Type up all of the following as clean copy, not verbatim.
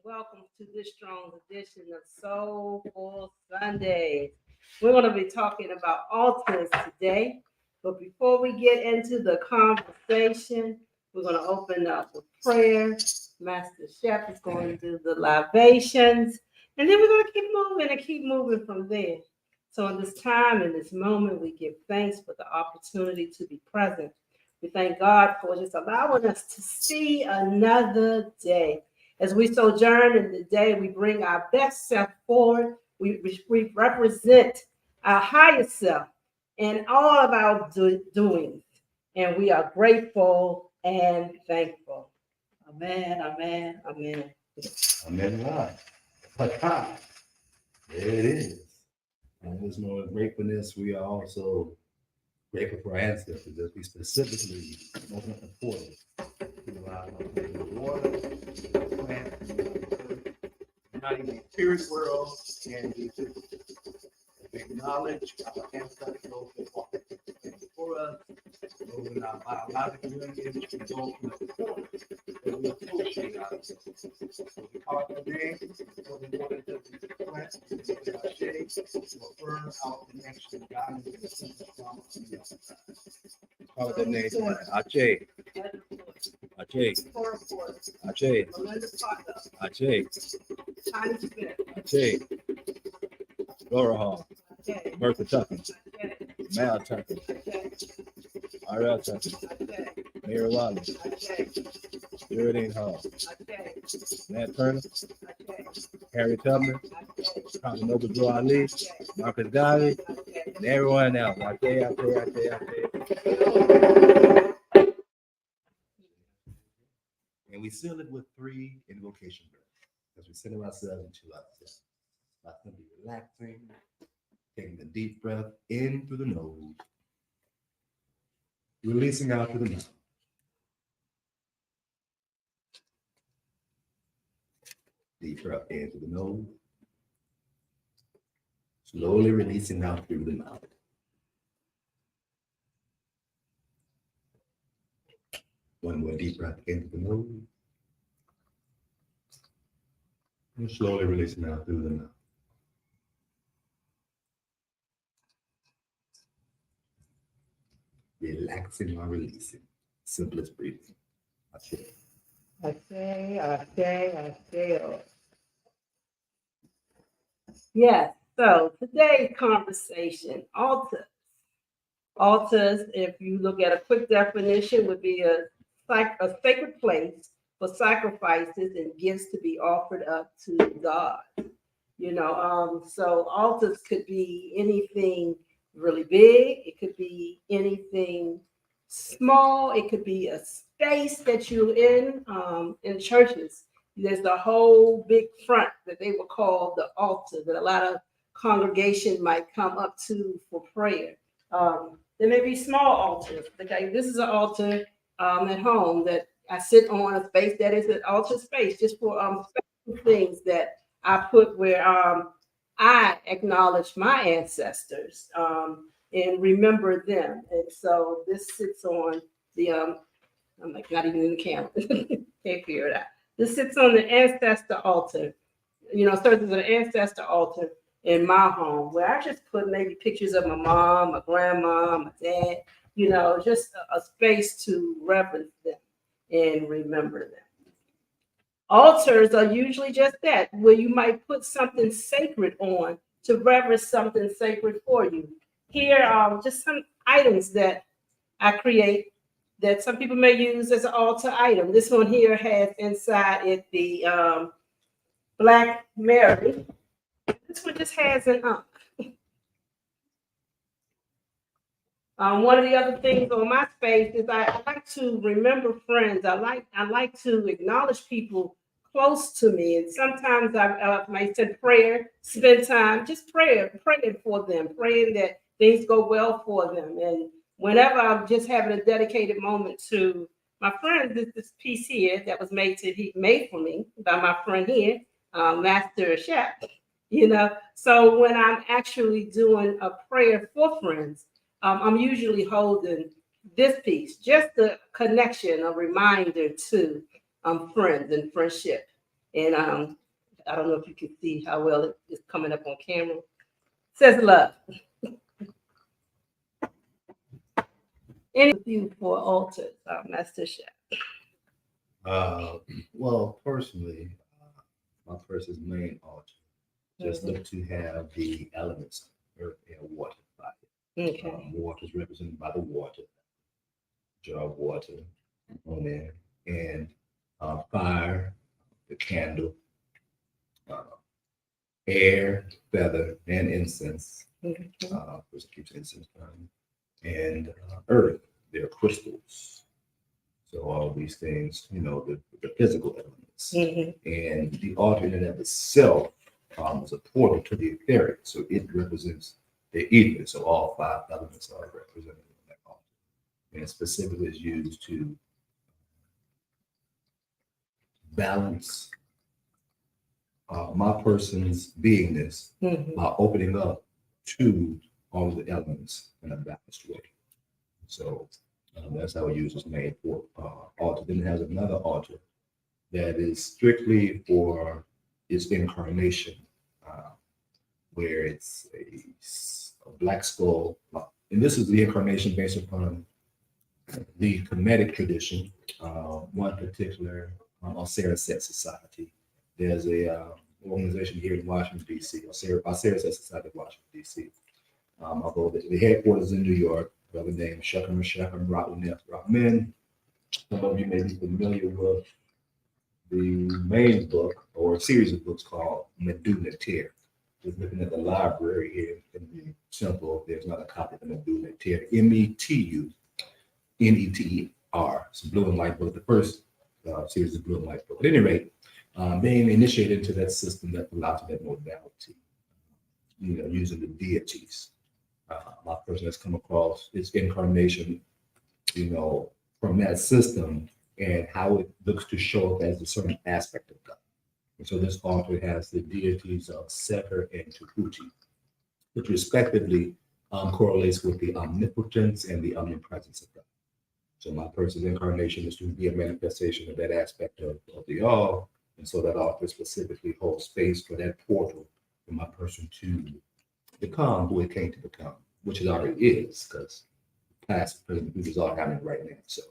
Welcome to this strong edition of Soulful Sundays. We're going to be talking about altars today. But before we get into the conversation, we're going to open up with prayer. Master Chef is going to do the libations. And then we're going to keep moving and keep moving from there. So in this time, in this moment, we give thanks for the opportunity to be present. We thank God for just allowing us to see another day. As we sojourn in the day, we bring our best self forward. We represent our highest self in all of our doings. And we are grateful and thankful. Amen, amen, amen. Amen. Right. There it is. And there's more gratefulness. We are also grateful for our ancestors as we specifically open up the portal to allow the water, plants, not even the spirit world, and the physical. We acknowledge our ancestors that walk before us, those in our biological lineage, we go through the portal that we associate ourselves. So we call it today, so we want to do the plants, our shades, to affirm our connection, God, and the sense of promise. Call it that name tonight. Ache. Ache. Ache. Ache. Ache. Laura Hall. Bertha Tucker. Mal Tucker. R.L. Tucker. Mayor Wallace. Geraldine Hall. Nat Turner. Harry Tubman. Dr. Noble Joe Ali. Marcus Garvey. And everyone else. I tell you. And we seal it with 3 invocation breaths as we center ourselves into ourselves. By simply relaxing, taking a deep breath in through the nose, releasing out through the mouth. Deep breath in through the nose, slowly releasing out through the mouth. One more deep breath in through the nose, and slowly releasing out through the mouth. Relaxing or releasing. Simplest breathing. I say. Yes, so today's conversation, altars. Altars, if you look at a quick definition, would be a sacred place for sacrifices and gifts to be offered up to God. So altars could be anything really big. It could be anything small. It could be a space that you're in churches. There's the whole big front that they would call the altar that a lot of congregation might come up to for prayer. There may be small altars. Okay, this is an altar at home that I sit on, a space that is an altar space just for special things that I put where I acknowledge my ancestors and remember them. And so this sits on the I'm like not even in the camera. Can't figure it out. This sits on the ancestor altar. Serves as an ancestor altar in my home where I just put maybe pictures of my mom, my grandma, my dad, just a space to reverence them and remember them. Altars are usually just that, where you might put something sacred on to reverence something sacred for you. Here are just some items that I create that some people may use as an altar item. This one here has inside it the Black Mary. This one just has an one of the other things on my space is I like to remember friends. I like to acknowledge people close to me, and sometimes I might say prayer, spend time just praying for them, praying that things go well for them. And whenever I'm just having a dedicated moment to my friends, this piece here that was made for me by my friend here, Master Chef. So when I'm actually doing a prayer for friends, I'm usually holding this piece, just a connection, a reminder to friends and friendship. And I don't know if you can see how well it is coming up on camera. It says love. Any view for altars, Master Chef? Well, personally, my person's main altar just look to have the elements, earth, air, water, fire. Okay. Water is represented by the water, jar of water on there, and fire, the candle, uh, air, feather, and incense, which keeps incense burning, and earth, they're crystals. So all these things, the physical elements, and the altar in and of itself is a portal to the etheric. So it represents the ether. So all five elements are represented in that altar, and specifically is used to balance my person's beingness by opening up to all of the elements in a balanced way. So that's how we use this main altar. Then it has another altar that is strictly for its incarnation, where it's a black skull. And this is the incarnation based upon the Kemetic tradition, one particular Osiris Society. There's a organization here in Washington, D.C., Osiris Society of Washington, D.C. Although the headquarters is in New York, brother named Shechem Rahman. Some of you may be familiar with the main book or a series of books called Medu Neter. Just looking at the library here in the temple, there's not a copy of Medu Neter, METU NETER. It's a blue and white book. The first series of blue and white book. At any rate, being initiated into that system that allows that modality, using the deities. My person has come across its incarnation, from that system and how it looks to show up as a certain aspect of God. And so this altar has the deities of Sefer and Tahuti, which respectively correlates with the omnipotence and the omnipresence of God. So my person's incarnation is to be a manifestation of that aspect of the all. And so that altar specifically holds space for that portal for my person to become who it came to become, which it already is, because past, present, future is all happening right now. So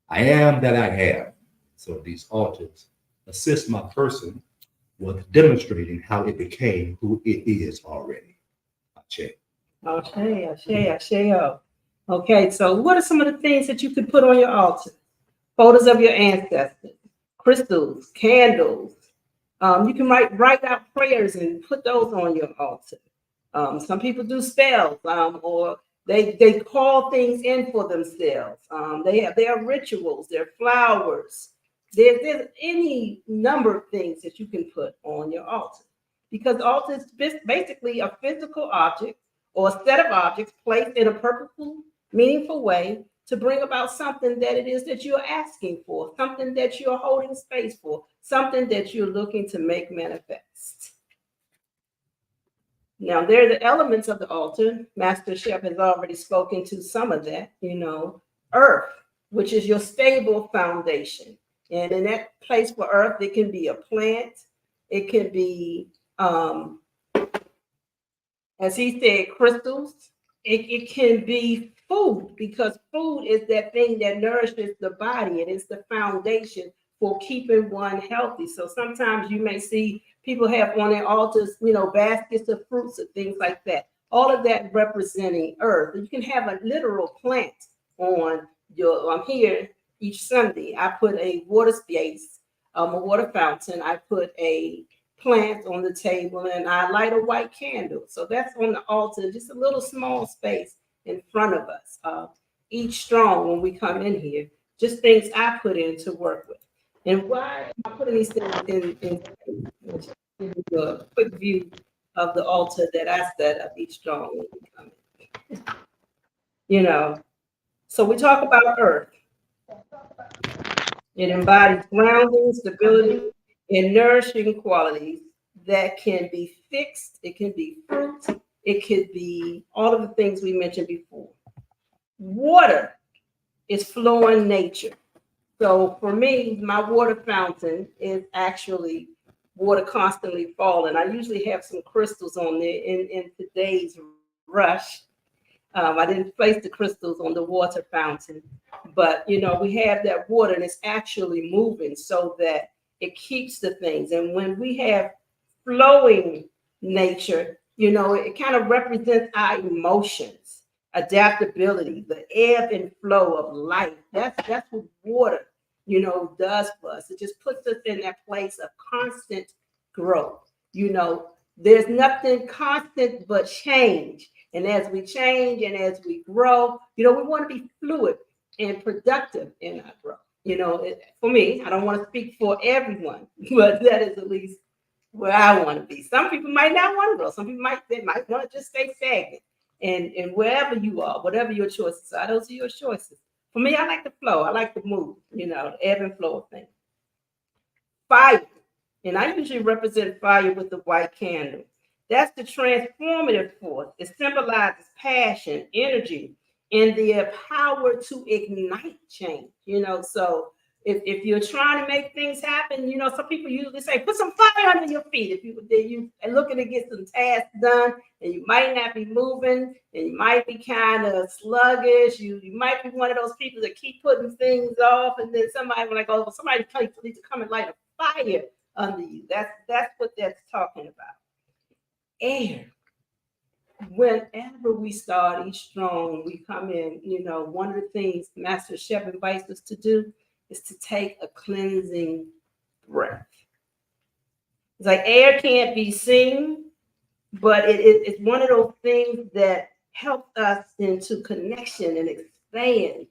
I am that I am. So these altars assist my person with demonstrating how it became who it is already. Ashe. Ashe. Okay, so what are some of the things that you could put on your altar? Photos of your ancestors, crystals, candles. You can write out prayers and put those on your altar. Some people do spells, or they call things in for themselves. They have their rituals, their flowers. There's any number of things that you can put on your altar, because altar is basically a physical object or a set of objects placed in a purposeful, meaningful way to bring about something that it is that you're asking for, something that you're holding space for, something that you're looking to make manifest. Now, there are the elements of the altar. Master Chef has already spoken to some of that, earth, which is your stable foundation. And in that place for earth, it can be a plant. It can be, as he said, crystals. It can be food, because food is that thing that nourishes the body. It is the foundation for keeping one healthy. So sometimes you may see people have on their altars, baskets of fruits and things like that. All of that representing earth. You can have a literal plant on your, I'm here each Sunday. I put a water space, a water fountain. I put a plant on the table, and I light a white candle. So that's on the altar, just a little small space in front of us. Each strong when we come in here, just things I put in to work with. And why am I putting these things in give you a quick view of the altar that I set up each strong when we come in. So we talk about earth. It embodies grounding, stability, and nourishing qualities that can be fixed. It can be fruit. It could be all of the things we mentioned before. Water is flowing nature. So for me, my water fountain is actually water constantly falling. I usually have some crystals on there. In today's rush, I didn't place the crystals on the water fountain, but we have that water and it's actually moving so that it keeps the things. And when we have flowing nature, it kind of represents our emotions, adaptability, the ebb and flow of life. That's what water, does for us. It just puts us in that place of constant growth. There's nothing constant but change. And as we change and as we grow, we want to be fluid and productive in our growth. For me, I don't want to speak for everyone, but that is at least where I want to be. Some people might not want to grow. Some people might want to just stay stagnant. And wherever you are, whatever your choices are, those are your choices. For me, I like the flow. I like the move, the ebb and flow of things. Fire. And I usually represent fire with the white candle. That's the transformative force. It symbolizes passion, energy, and the power to ignite change. So if you're trying to make things happen, some people usually say, put some fire under your feet. If you are looking to get some tasks done, and you might not be moving, and you might be kind of sluggish, you might be one of those people that keep putting things off, and then somebody will somebody needs to come and light a fire under you. That's what that's talking about. Air. Whenever we start each strong, we come in, one of the things Master Chef invites us to do is to take a cleansing breath. It's like air can't be seen, but it's one of those things that helps us into connection and expand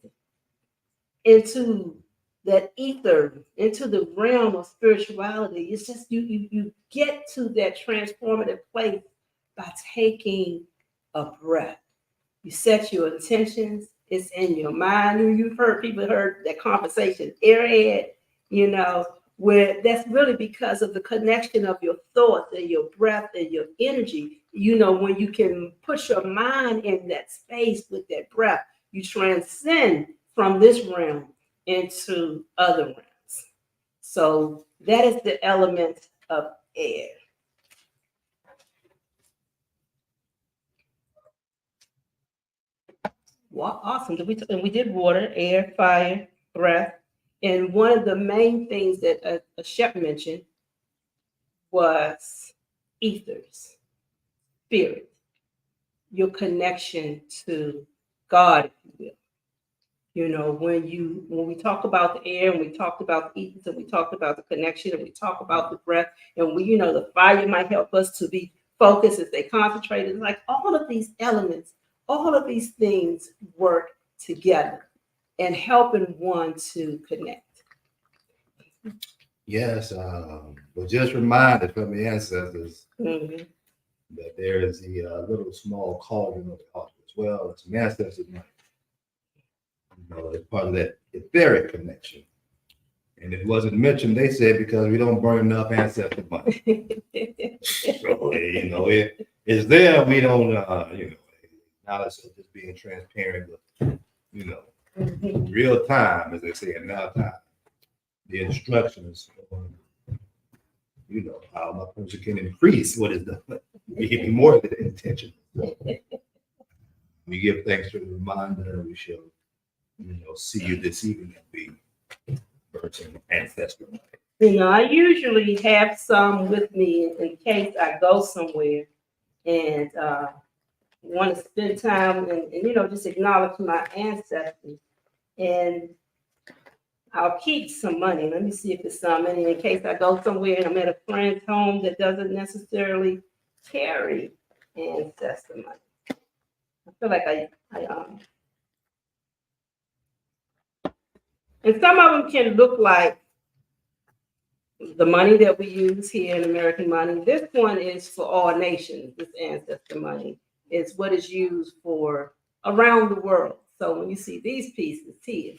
into that ether, into the realm of spirituality. It's just you get to that transformative place by taking a breath. You set your intentions. It's in your mind. You've heard people heard that conversation, airhead, where that's really because of the connection of your thoughts and your breath and your energy. When you can put your mind in that space with that breath, you transcend from this realm into other realms. So that is the element of air. Well, awesome. We did water, air, fire, breath. And one of the main things that a chef mentioned was ethers, spirit, your connection to God, if you will. When we talk about the air and we talked about the ethers and we talked about the connection and we talk about the breath and the fire might help us to be focused and stay concentrated. Like all of these elements, all of these things work together and helping one to connect. Yes, but just reminded from the ancestors that there is the little small cauldron of the altar as well. It's an ancestor's money. It's part of that etheric connection. And it wasn't mentioned, they said, because we don't burn enough ancestor money. So, it's there. We don't, acknowledge it, just being transparent with, real time, as they say in now time. The instructions on, how my person can increase what is done. We give you more than intention. So, we give thanks for the reminder. We shall, see you this evening at the person ancestor. I usually have some with me in case I go somewhere and want to spend time and just acknowledge my ancestors. And I'll keep some money. Let me see if it's some money in case I go somewhere and I'm at a friend's home that doesn't necessarily carry ancestor money. I feel like I and some of them can look like the money that we use here in American money. This one is for all nations. This ancestor money is what is used for around the world. So when you see these pieces here,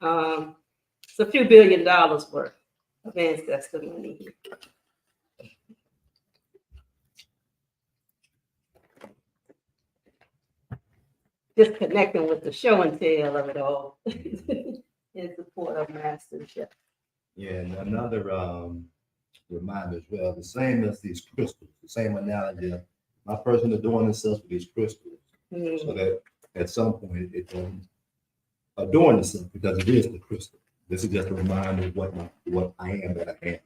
it's a few $1 billion worth of ancestor money here. Just connecting with the show and tell of it all in support of Master Chef. Yeah, and another reminder as well. The same as these crystals, the same analogy. My person adorning themselves with these crystals, so that at some point it doesn't adorn itself because it is the crystal. This is just a reminder of what I am that I am.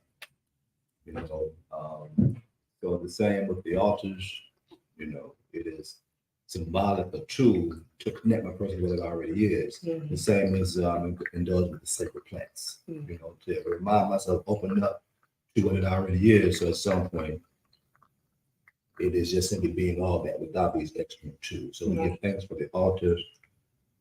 You know, so the same with the altars. You know, it is symbolic, a tool to connect my person with what it already is. The same as indulge with the sacred plants. You know, to remind myself, open up to what it already is. So at some point, it is just simply being all that without these extra tools. So we give thanks for the altars,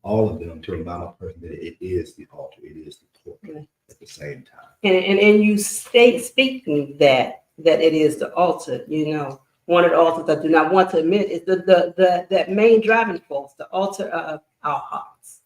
all of them, to remind my person that it is the altar, it is the portal at the same time. And you speaking that it is the altar. You know, one of the altars I do not want to admit is the that main driving force, the altar of our hearts.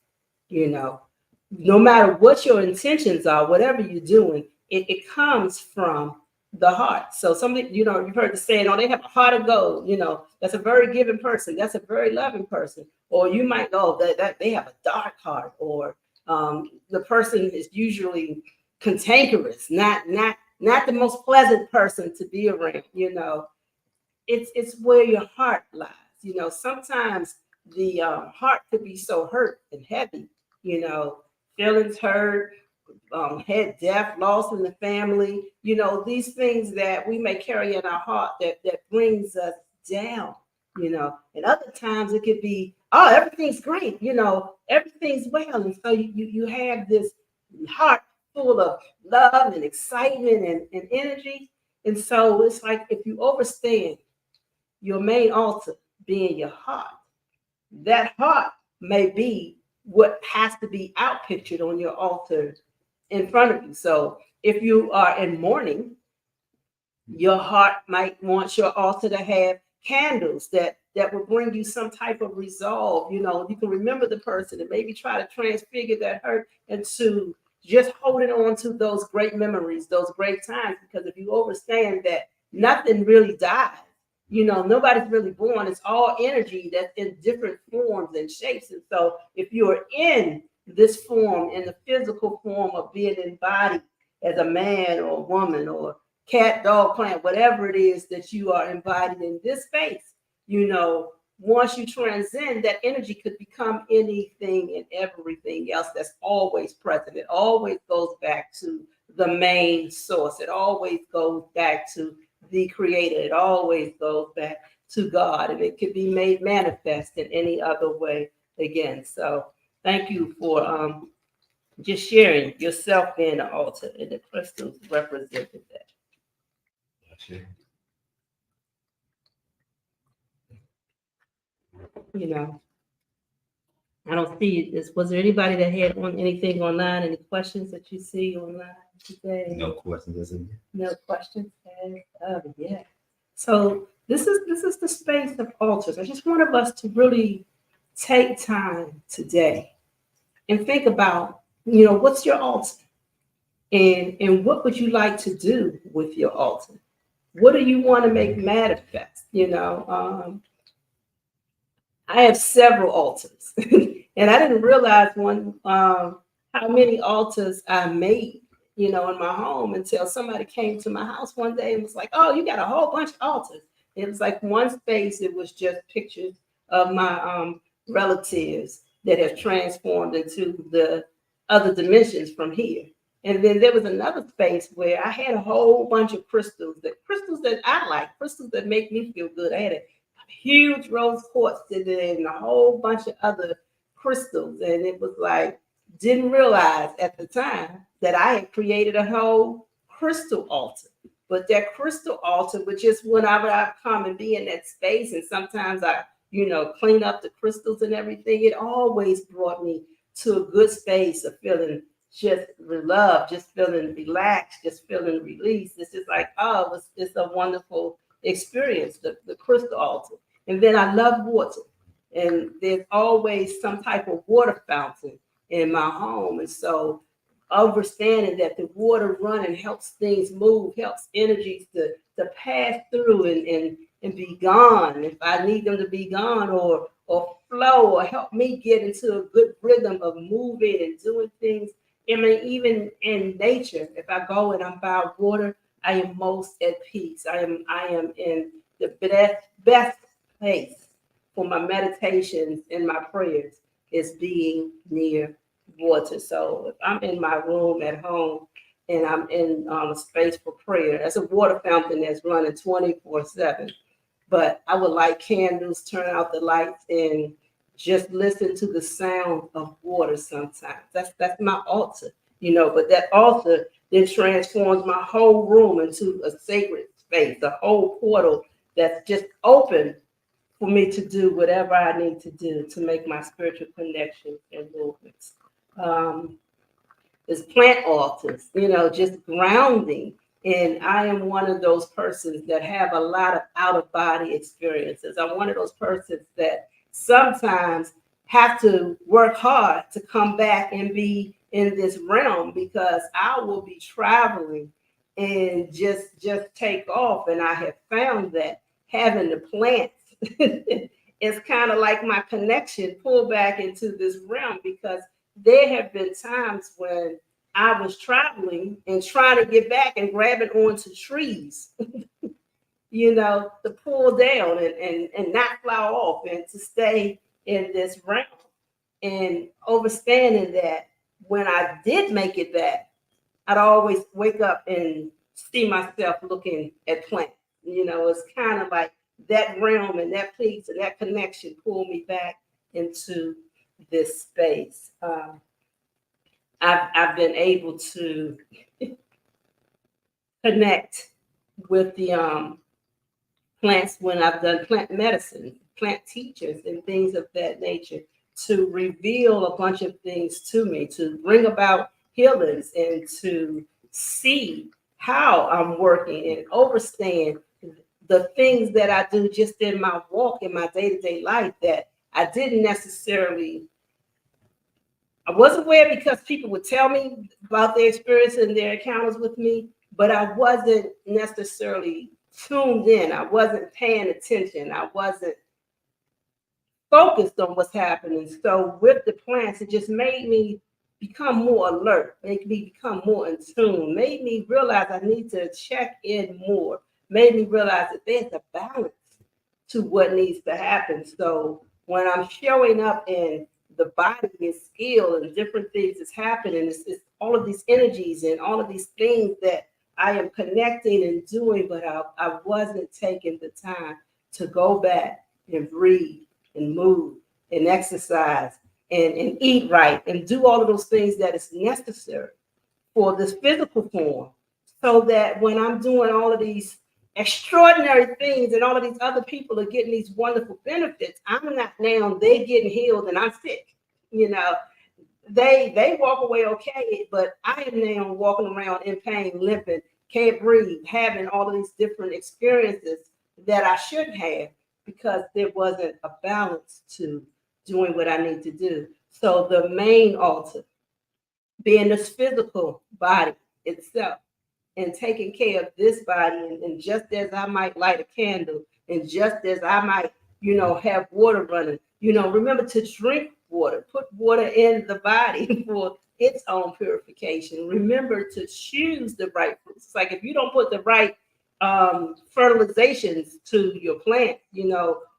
You know, no matter what your intentions are, whatever you're doing, it comes from the heart. So something, you know, you've heard the saying, oh, they have a heart of gold. You know, that's a very giving person. That's a very loving person. Or you might know that they have a dark heart, or the person is usually cantankerous, not the most pleasant person to be around. You know, it's where your heart lies. You know, sometimes the heart could be so hurt and heavy. You know, feelings hurt, had death, loss in the family, you know, these things that we may carry in our heart that brings us down, you know. And other times it could be, oh, everything's great, you know, everything's well. And so you have this heart full of love and excitement and energy. And so it's like if you overstand your main altar being your heart, that heart may be what has to be outpictured on your altar in front of you. So if you are in mourning, your heart might want your altar to have candles that will bring you some type of resolve. You know, you can remember the person and maybe try to transfigure that hurt into just holding on to those great memories, those great times. Because if you understand that nothing really dies, you know, nobody's really born. It's all energy that's in different forms and shapes. And so if you're in this form, in the physical form of being embodied as a man or a woman or cat, dog, plant, whatever it is that you are embodied in this space, you know, once you transcend, that energy could become anything and everything else that's always present. It always goes back to the main source. It always goes back to the creator. It always goes back to God, and it can be made manifest in any other way again. So thank you for just sharing yourself being an altar, and the crystals represented that. You know, I don't see this. Was there anybody that had on anything online? Any questions that you see online today? No questions, isn't it? No questions. Yeah. So this is the space of altars. I just wanted us to really take time today and think about, you know, what's your altar, and what would you like to do with your altar? What do you want to make manifest? You know, I have several altars, and I didn't realize how many altars I made, you know, in my home until somebody came to my house one day and was like, "Oh, you got a whole bunch of altars." It was like one space; it was just pictures of my relatives that have transformed into the other dimensions from here. And then there was another space where I had a whole bunch of crystals that I like, crystals that make me feel good. I had a huge rose quartz in it and a whole bunch of other crystals. And it was like, didn't realize at the time that I had created a whole crystal altar. But that crystal altar would just, whenever I come and be in that space, and sometimes I, you know, clean up the crystals and everything, it always brought me to a good space of feeling just love, just feeling relaxed, just feeling released. It's just like, oh, it's a wonderful experience, the crystal altar. And then I love water, and there's always some type of water fountain in my home. And so understanding that the water running helps things move, helps energies to pass through and be gone if I need them to be gone, or flow, or help me get into a good rhythm of moving and doing things. I mean, even in nature, if I go and I'm by water, I am most at peace. I am in the best place for my meditations and my prayers is being near water. So if I'm in my room at home and I'm in a space for prayer, that's a water fountain that's running 24/7. But I would like candles, turn out the lights, and just listen to the sound of water sometimes. That's my altar, but that altar then transforms my whole room into a sacred space, a whole portal that's just open for me to do whatever I need to do to make my spiritual connections and movements. There's plant altars, just grounding. And I am one of those persons that have a lot of out of body experiences. I'm one of those persons that sometimes have to work hard to come back and be in this realm because I will be traveling and just take off. And I have found that having the plants is kind of like my connection pull back into this realm because there have been times when I was traveling and trying to get back and grabbing onto trees, to pull down and not fly off and to stay in this realm. And understanding that when I did make it back, I'd always wake up and see myself looking at plants. It's kind of like that realm and that peace and that connection pulled me back into this space. I've been able to connect with the plants when I've done plant medicine, plant teachers, and things of that nature to reveal a bunch of things to me, to bring about healings and to see how I'm working and understand the things that I do just in my walk, in my day-to-day life that I didn't necessarily I was aware because people would tell me about their experience and their encounters with me, but I wasn't necessarily tuned in. I wasn't paying attention. I wasn't focused on what's happening. So with the plants, it just made me become more alert, made me become more in tune, made me realize I need to check in more, made me realize that there's a balance to what needs to happen. So when I'm showing up and the body is skilled and different things is happening, it's all of these energies and all of these things that I am connecting and doing, but I wasn't taking the time to go back and breathe and move and exercise and eat right and do all of those things that is necessary for this physical form so that when I'm doing all of these extraordinary things and all of these other people are getting these wonderful benefits, I'm not now, they're getting healed and I'm sick. They walk away okay, but I am now walking around in pain, limping, can't breathe, having all of these different experiences that I shouldn't have because there wasn't a balance to doing what I need to do. So the main altar being this physical body itself and taking care of this body. And just as I might light a candle, and just as I might, have water running, remember to drink water, put water in the body for its own purification. Remember to choose the right fruits. It's like if you don't put the right fertilizations to your plant,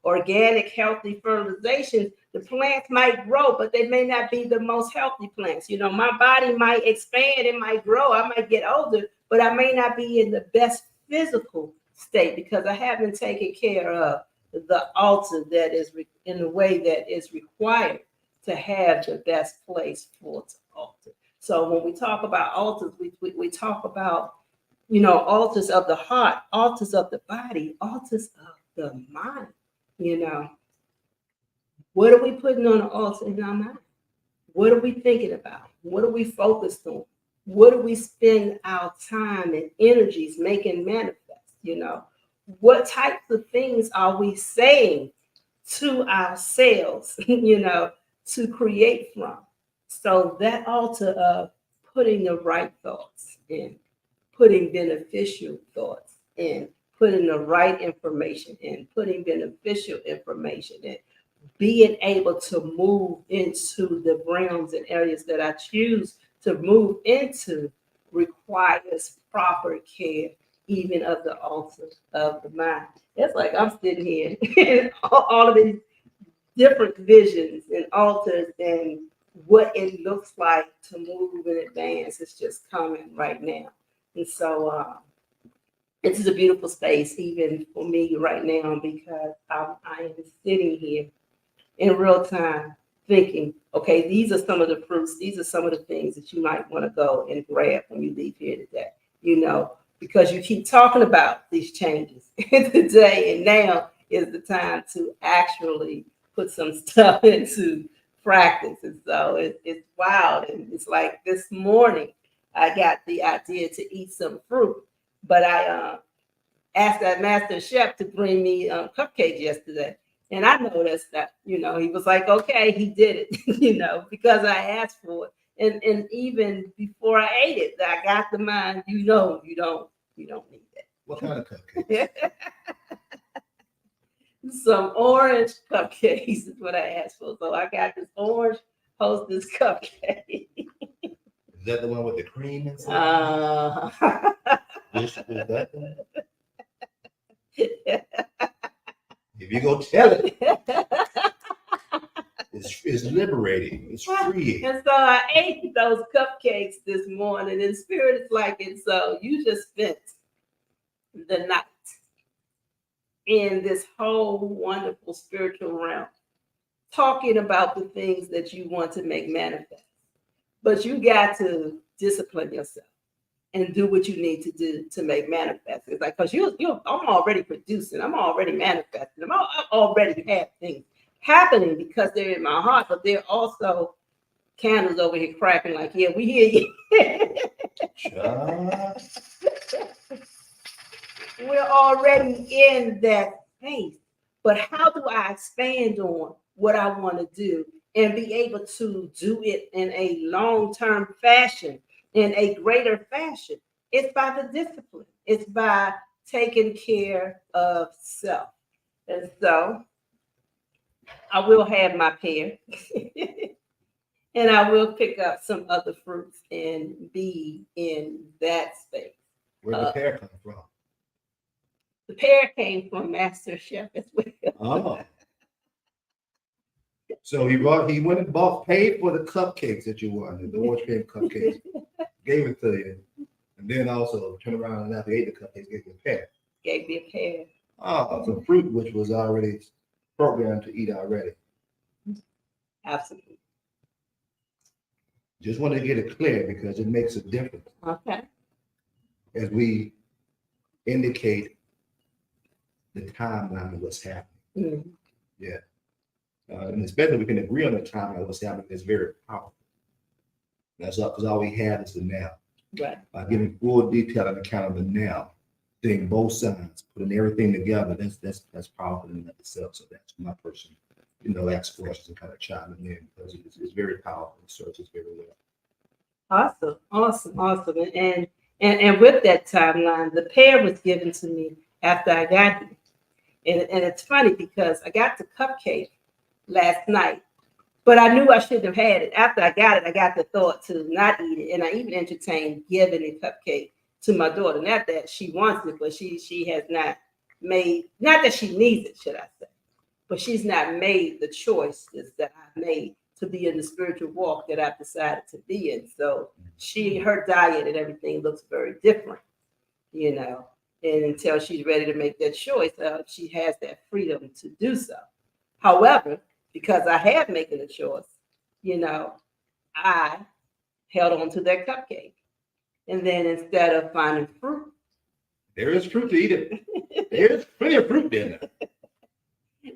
organic, healthy fertilizations, the plants might grow, but they may not be the most healthy plants. My body might expand, it might grow, I might get older, but I may not be in the best physical state because I haven't taken care of the altar that is in the way that is required to have the best place for the altar. So when we talk about altars, we talk about, altars of the heart, altars of the body, altars of the mind. What are we putting on the altar in our mind? What are we thinking about? What are we focused on? What do we spend our time and energies making manifest? What types of things are we saying to ourselves, to create from? So that altar of putting the right thoughts in, putting beneficial thoughts in, putting the right information in, putting beneficial information in, being able to move into the realms and areas that I choose to move into requires proper care even of the altar of the mind. It's like I'm sitting here, all of these different visions and altars and what it looks like to move and advance. It's just coming right now. And so this is a beautiful space, even for me right now, because I am sitting here in real time thinking, okay, these are some of the fruits, these are some of the things that you might want to go and grab when you leave here today, because you keep talking about these changes today, and now is the time to actually put some stuff into practice. And so it's wild. And it's like this morning, I got the idea to eat some fruit, but I asked that master chef to bring me cupcakes yesterday. And I noticed that, he was like, okay, he did it, because I asked for it. And even before I ate it, I got the mind, you don't need that. What kind of cupcakes? Some orange cupcakes is what I asked for. So I got this orange Hostess cupcake. Is that the one with the cream inside? Is that the one? If you go tell it, it's liberating. It's free. And so I ate those cupcakes this morning, and spirit is like, and so you just spent the night in this whole wonderful spiritual realm, talking about the things that you want to make manifest. But you got to discipline yourself and do what you need to do to make manifest. It's like, because I'm already producing, I'm already manifesting, I already have things happening because they're in my heart, but they're also candles over here cracking like, yeah, we hear you. We're already in that space. But how do I expand on what I want to do and be able to do it in a long-term fashion, in a greater fashion? It's by the discipline. It's by taking care of self. And so I will have my pear and I will pick up some other fruits and be in that space. Where'd the pear come from? The pear came from Master Chef as well. Oh. So he went and paid for the cupcakes that you wanted, the orange cream cupcakes, gave it to you, and then also turned around and after you ate the cupcakes, gave you a pear. Gave me a pear. Oh, some fruit which was already programmed to eat already. Absolutely. Just wanted to get it clear because it makes a difference. Okay. As we indicate the timeline of what's happening. Mm-hmm. Yeah. And especially we can agree on the timeline of what's happening is very powerful. That's up because all we have is the now. Right. By giving full detail and account of the now, doing both sides, putting everything together, that's powerful in and of itself. So that's my person, ask questions and kind of chiming in because it's very powerful. It serves us very well. Awesome. And with that timeline, the pear was given to me after I got it. And it's funny because I got the cupcake last night, but I knew I shouldn't have had it. After I got it, I got the thought to not eat it. And I even entertained giving a cupcake to my daughter. Not that she wants it, but she has not made, not that she needs it, should I say, but she's not made the choices that I've made to be in the spiritual walk that I've decided to be in. So her diet and everything looks very different, and until she's ready to make that choice, she has that freedom to do so. However, because I had making a choice, I held on to that cupcake. And then instead of finding fruit. There is fruit to eat it. There's plenty of fruit there.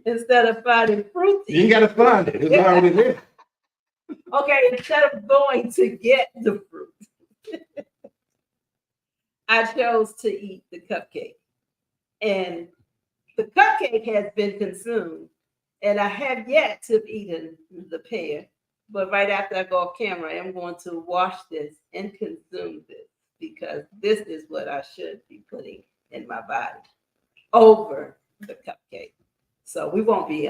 Instead of finding fruit. You ain't got to find it. It's already there. Okay, instead of going to get the fruit, I chose to eat the cupcake. And the cupcake has been consumed. And I have yet to have eaten the pear. But right after I go off camera, I'm going to wash this and consume this because this is what I should be putting in my body over the cupcake. So we won't be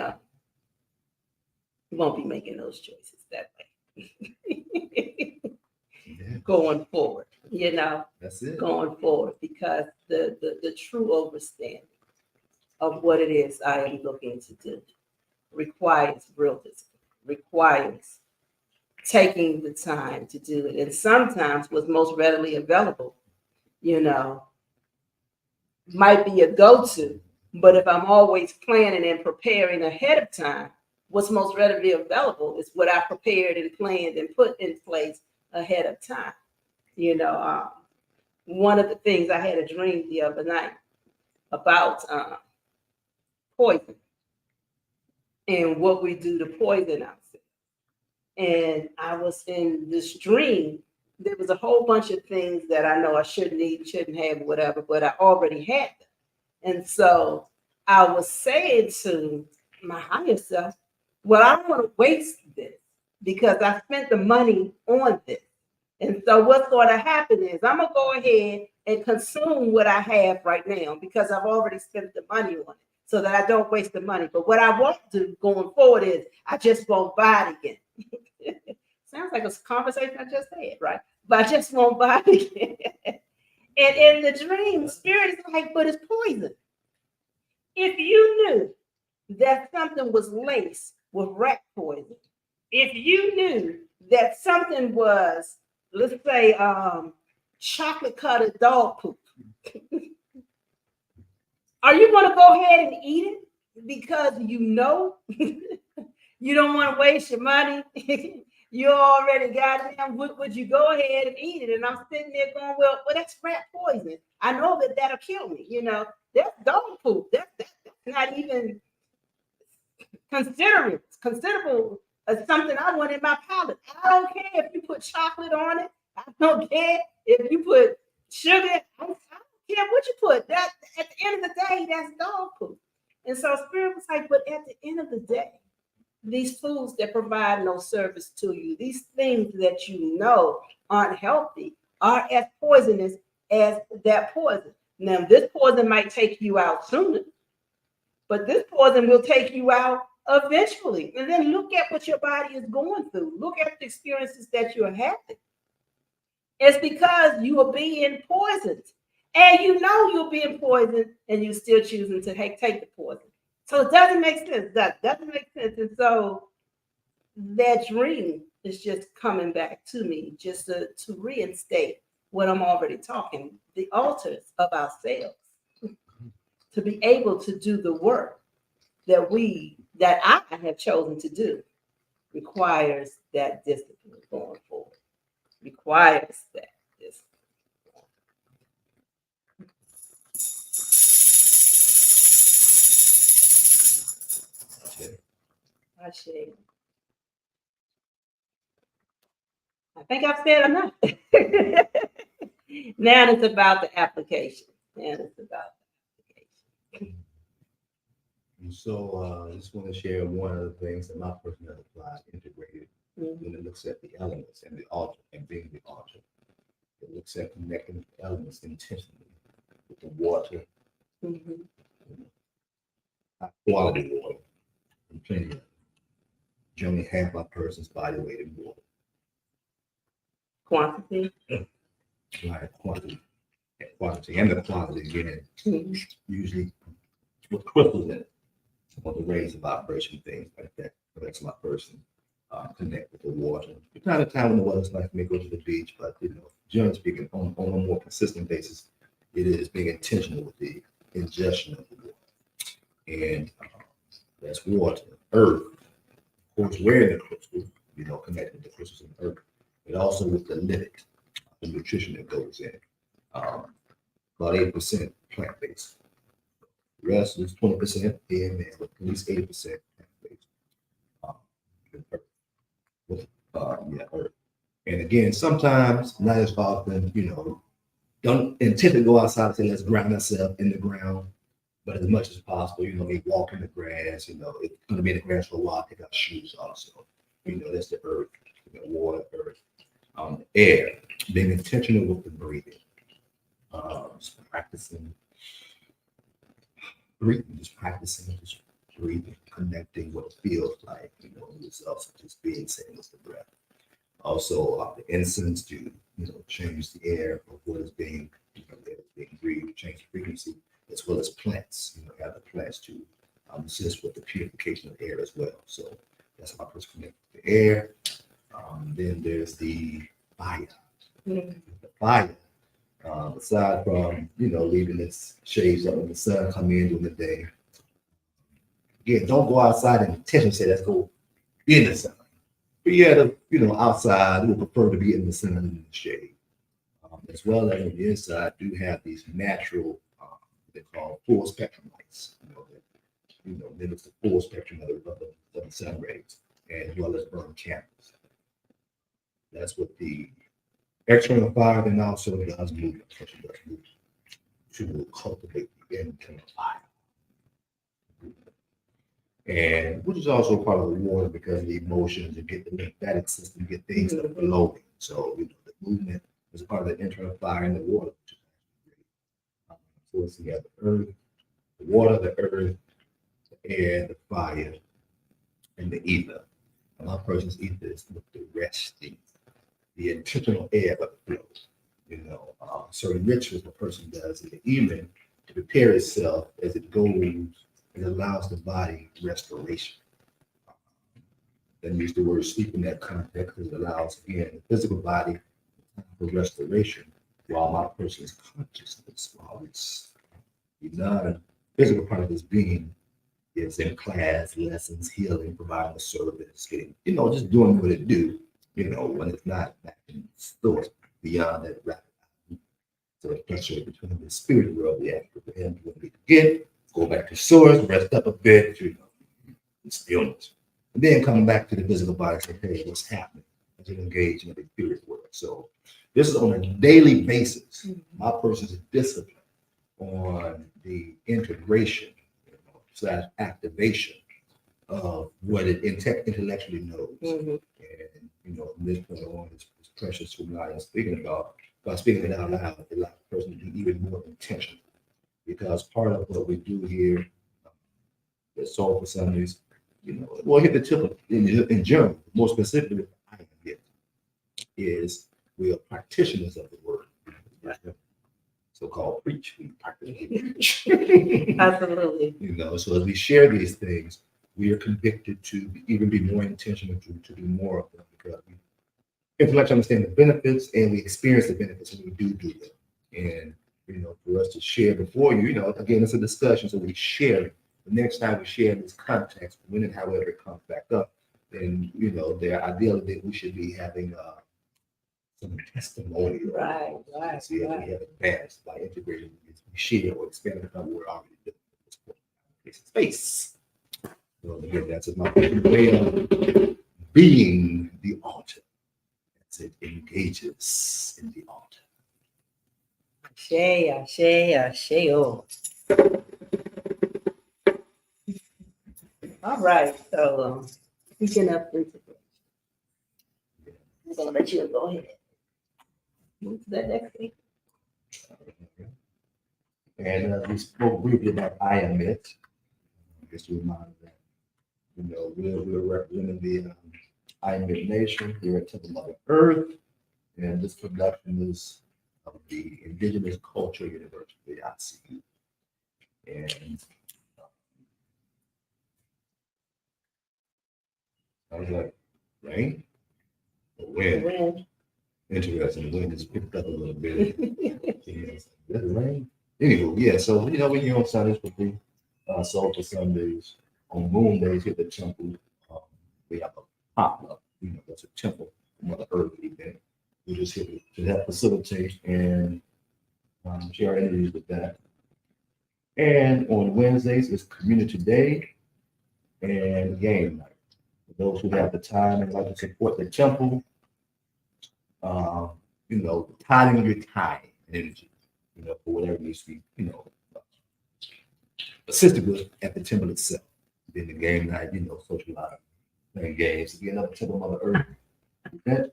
making those choices that way going forward. you know, That's it. going forward, because the true understanding of what it is I am looking to do requires real discipline, requires taking the time to do it. And sometimes what's most readily available, you know, might be a go-to, but if I'm always planning and preparing ahead of time, what's most readily available is what I prepared and planned and put in place ahead of time. You know, one of the things, I had a dream the other night about poison and what we do to poison ourselves. And I was in this dream. There was a whole bunch of things that I know I shouldn't eat, shouldn't have, whatever, but I already had them. And so I was saying to my higher self, well, I don't want to waste this because I spent the money on this. And so what's going to happen is I'm going to go ahead and consume what I have right now because I've already spent the money on it so that I don't waste the money. But what I won't do going forward is I just won't buy it again. Sounds like a conversation I just had, right? But I just won't buy it again. And in the dream, spirit is like, but it's poison. If you knew that something was laced with rat poison, if you knew that something was, let's say, chocolate covered dog poop, are you going to go ahead and eat it because you know you don't want to waste your money? You already got it. Would you go ahead and eat it? And I'm sitting there going, well, that's rat poison. I know that that'll kill me. You know, that's dog poop. That's not even considerable as something I want in my palate. I don't care if you put chocolate on it. I don't care if you put sugar. I don't care what you put. That at the end of the day, that's dog poop. And so Spirit was like, but at the end of the day, these foods that provide no service to you, these things that you know aren't healthy, are as poisonous as that poison. Now, this poison might take you out sooner, but this poison will take you out eventually. And then look at what your body is going through. Look at the experiences that you're having. It's because you are being poisoned. And you know you're being poisoned and you're still choosing to take the poison. So it doesn't make sense. That doesn't make sense. And so that dream is just coming back to me just to reinstate what I'm already talking, the altars of ourselves, to be able to do the work that I have chosen to do requires that discipline going forward. Requires that discipline. I share. I think I've said enough. Now it's about the application. Now it's about the application. And so I just want to share one of the things that my person has applied, integrated, when it looks at the elements and the altar and being the altar. It looks at connecting the elements intentionally with the water, high quality water, and plenty of it. Generally half my person's body weight in water. Quantity. Like quantity and the quantity again, usually with crystals in it, or the rays of vibration, things like that. But that's my person. Connect with the water. From time to time when the weather's nice, may go to the beach, but generally speaking, on a more consistent basis, it is being intentional with the ingestion of the water. And that's water, earth. Of course, wearing the crystal, connected with the crystals and earth, but also with the living, the nutrition that goes in. About 8% plant-based. The rest is 20% in there, with at least 80% plant-based. Earth. And again, sometimes, not as often, don't intend to go outside and say, let's ground ourselves in the ground. But as much as possible, maybe walk in the grass, it's going to be in the grass for a while, pick out shoes also. That's the earth, water, earth, air, being intentional with the breathing. Just practicing breathing, just breathing, connecting what it feels like, yourself, just being sitting with the breath. Also, the incense to change the air of what is being that is being breathed, change the frequency, as well as plants. Have the plants to assist with the purification of the air as well. So that's how I first connect with the air. Then there's the fire. The fire. Aside from leaving its shades up when the sun come in during the day. Again, don't go outside and intentionally say let's go in the sun. But yeah, outside, we prefer to be in the sun and in the shade. As well as on the inside, do have these natural, they call full spectrum lights. That limits the full spectrum of the sun rays, as well as burn candles. That's what the external fire then also does movement. To cultivate the internal fire. And which is also part of the water because of the emotions and get the lymphatic system, get things flowing. So the movement is part of the internal fire in the water. So it's the earth, the water, the earth, the air, the fire, and the ether. And my person's ether is the resting, the intentional air of the flow. Certain rituals a person does in the evening to prepare itself as it goes and allows the body restoration. That means the word sleep in that context because it allows, again, the physical body for restoration while my person's consciousness, while it's the non-physical part of his being is in class, lessons, healing, providing a service, getting, just doing what it do, when it's not back in store beyond that rapid. So it's fluctuates between the spirit world, the astral, for him to again, go back to source, rest up a bit, stillness. And then come back to the physical body and say, hey, what's happening? As you engage in the spirit world. So this is on a daily basis. My person's discipline on the integration slash activation of what it intellectually knows. And from this point on, it's precious to what I am speaking about. By speaking it out loud, it allows the person to be even more intentional. Because part of what we do here at Soulful Sundays, we'll hit the tip in general, more specifically with I am is we are practitioners of the word. So-called preach, we practically preach. Absolutely. So as we share these things, we are convicted to even be more intentional to do more of them because we intellectually understand the benefits and we experience the benefits when we do them. And for us to share before you, again, it's a discussion, so we share it. The next time we share in this context, when and however it comes back up, then the ideally that we should be having some testimony. Right. See, we have advanced by integrating, we share or expand upon what we're already doing at this point. It's space. So again, that's my way of being the altar. As it engages in the altar. Ashe. All right. So speaking of integration, I'm gonna let you go ahead. Move to that next thing. And we spoke briefly about I am it. Just a reminder that we're representing the I am it nation here at Temple Mother Earth, and this production is of the Indigenous Culture University, the I.C.U. And I was like, rain? Wind. Interesting. The wind has picked up a little bit. Is that rain? Anyway, yeah, so we're here on Sundays with the Soulful Sundays. On moon days here at the temple, we have a pop-up, that's a temple, Mother Earth event. We're just here to help facilitate and share interviews with that. And on Wednesdays, it's Community Day and Game Night. For those who have the time and like to support the temple, tithing of your time and energy, for whatever needs to be, assisted with at the temple itself. Then the game night, socializing, playing games, again, up to the Mother Earth. Okay?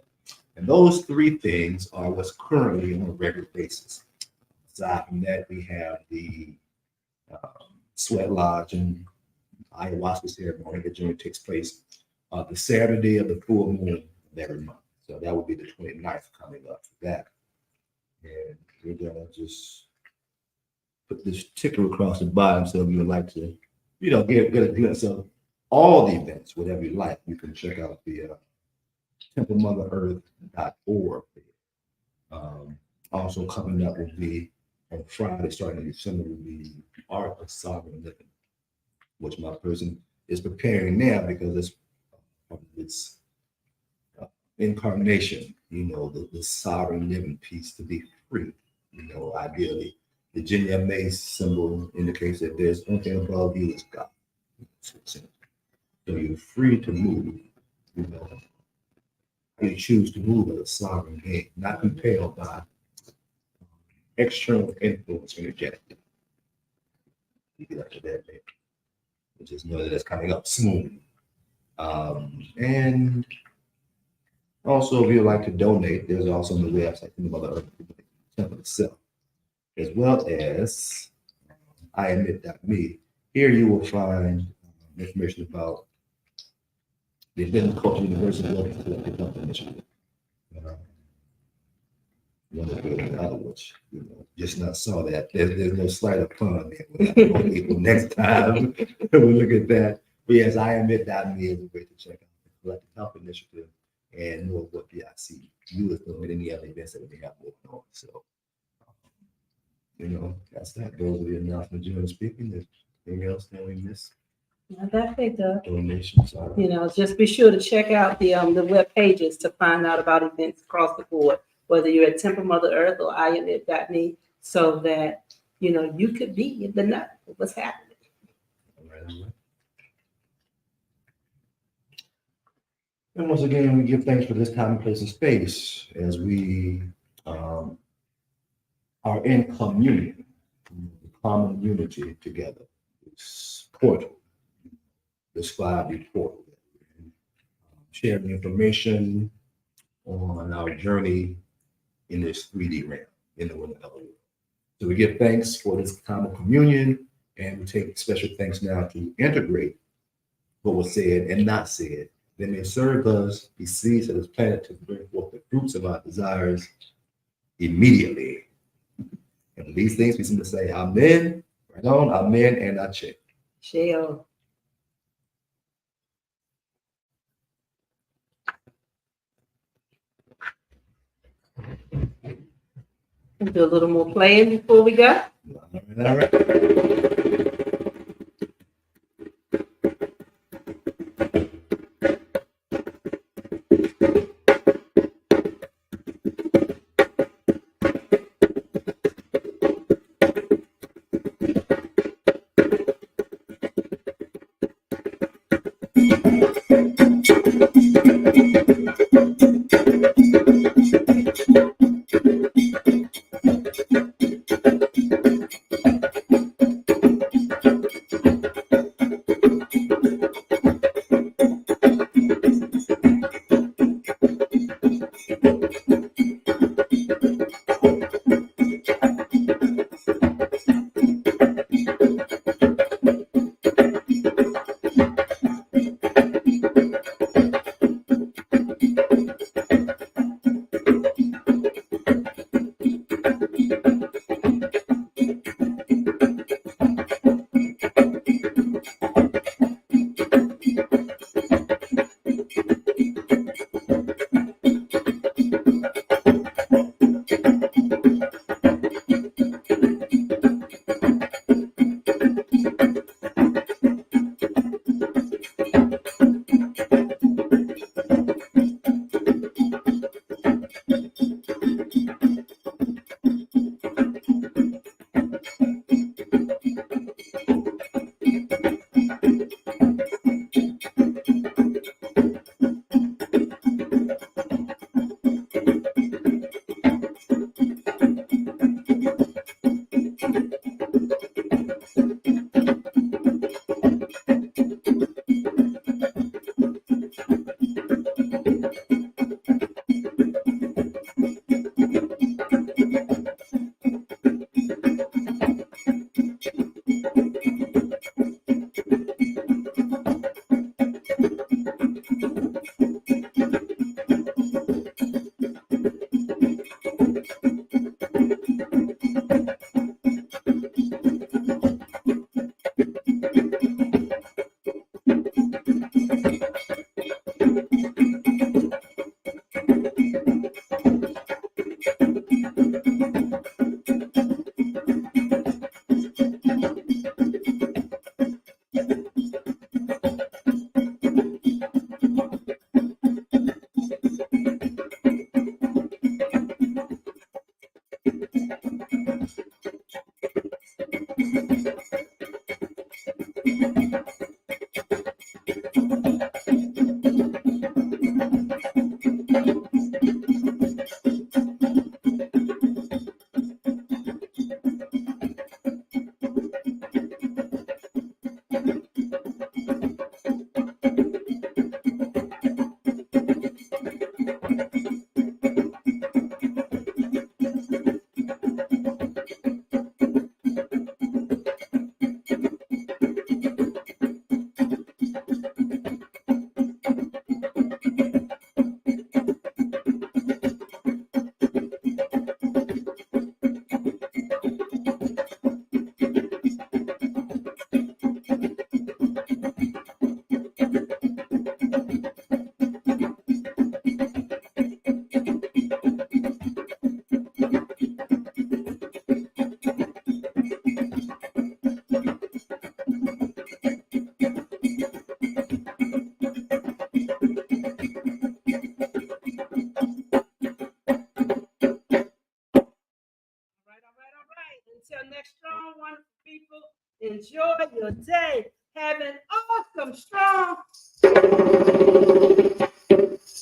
And those three things are what's currently on a regular basis. Aside from that, we have the sweat lodge and ayahuasca ceremony that generally takes place the Saturday of the full moon of every month. So that would be the 29th coming up for that. And we're gonna just put this ticker across the bottom. So if you would like to, get a glimpse of all the events, whatever you like, you can check out the templemotherEarth.org. Also coming up will be on Friday, starting in December, will be Art of Sovereign Living, which my person is preparing now because it's incarnation, the sovereign living piece to be free. Ideally, the Virginia Mace symbol indicates that there's nothing above you is God. So you're free to move, you choose to move as a sovereign being, not compelled by external influence energetically. You get up to that, baby. Just know that it's coming up soon. And also, if you'd like to donate, there's also on the website the Mother Earth Temple itself, as well as IAdmit.me. Here you will find information about the Indigenous Culture University Working Collective Health Initiative. One of the other, which just not saw that. There's no slight of pun there. We'll next time we'll look at that. But yes, IAdmit.me is a way to check out the Collective Health Initiative and know what the I.C.U. is doing and any other events that we have going on. So, that's that. Those are the announcements, generally speaking. There's anything else that we missed? That's it, Doug. Donations. Just be sure to check out the web pages to find out about events across the board, whether you're at Temple Mother Earth or IAdmit.me, so that you could be in the know of what's happening. All right. And once again, we give thanks for this time, place, and space as we are in communion, common unity together. It's portal, this 5D portal, sharing information on our journey in this 3D realm, in the world. So we give thanks for this time of communion, and we take special thanks now to integrate what was said and not said. They may serve us, be seeds of this planet to bring forth the fruits of our desires immediately. And these things we seem to say, Amen, right on, Amen, and Ache. Sheo. Do a little more playing before we go. All right. people. Enjoy your day. Have an awesome, strong,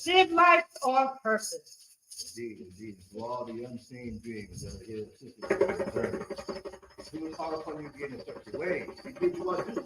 live life on purpose. Indeed, indeed. For all the unseen beings that are here assisting you in the journey. If we were called upon you again in such a way, we did you undo.